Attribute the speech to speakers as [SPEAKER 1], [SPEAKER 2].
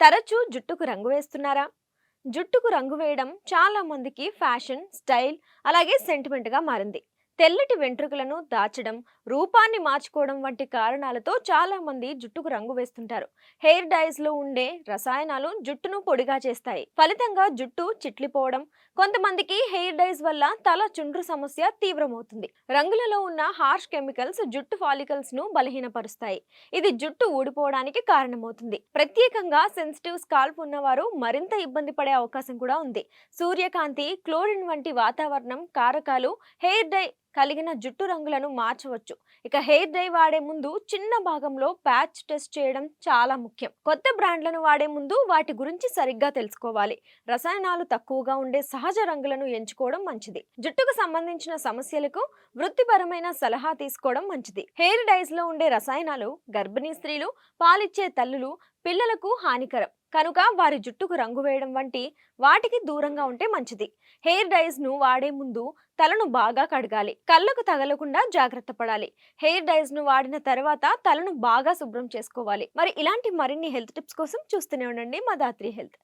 [SPEAKER 1] తరచూ జుట్టుకు రంగు వేస్తున్నారా? జుట్టుకు రంగు వేయడం చాలా మందికి ఫ్యాషన్, స్టైల్, అలాగే సెంటిమెంట్‌గా మారింది. తెల్లటి వెంట్రుకలను దాచడం, రూపాన్ని మార్చుకోవడం వంటి కారణాలతో చాలా మంది జుట్టుకు రంగు వేస్తుంటారు. హెయిర్ డైస్‌లో ఉండే రసాయనాలు జుట్టును పొడిగా చేస్తాయి. ఫలితంగా జుట్టు చిట్లిపోవడం, కొంతమందికి హెయిర్ డైస్ వల్ల తల చుండ్రు సమస్య తీవ్రమవుతుంది. రంగులలో ఉన్న హార్ష్ కెమికల్స్ జుట్టు ఫాలికల్స్‌ను బలహీనపరుస్తాయి. ఇది జుట్టు ఊడిపోవడానికి కారణమవుతుంది. ప్రత్యేకంగా సెన్సిటివ్ స్కాల్ప్ ఉన్నవారు మరింత ఇబ్బంది పడే అవకాశం కూడా ఉంది. సూర్యకాంతి, క్లోరిన్ వంటి వాతావరణం కారకాలు హెయిర్ డై కలిగిన జుట్టు రంగులను మార్చవచ్చు. ఇక హెయిర్ డై వాడే ముందు చిన్న భాగంలో ప్యాచ్ టెస్ట్ చేయడం చాలా ముఖ్యం. కొత్త బ్రాండ్లను వాడే ముందు వాటి గురించి సరిగ్గా తెలుసుకోవాలి. రసాయనాలు తక్కువగా ఉండే సహజ రంగులను ఎంచుకోవడం మంచిది. జుట్టుకు సంబంధించిన సమస్యలకు వృత్తిపరమైన సలహా తీసుకోవడం మంచిది. హెయిర్ డైస్ లో ఉండే రసాయనాలు గర్భిణీ స్త్రీలు, పాలిచ్చే తల్లులు, పిల్లలకు హానికరం కనుక వారి జుట్టుకు రంగు వేయడం వంటి వాటికి దూరంగా ఉంటే మంచిది. హెయిర్ డైస్ ను వాడే ముందు తలను బాగా కడగాలి. కళ్ళకు తగలకుండా జాగ్రత్త పడాలి. హెయిర్ డైస్ ను వాడిన తర్వాత తలను బాగా శుభ్రం చేసుకోవాలి. మరి ఇలాంటి మరిన్ని హెల్త్ టిప్స్ కోసం చూస్తూనే ఉండండి మా దాత్రి హెల్త్.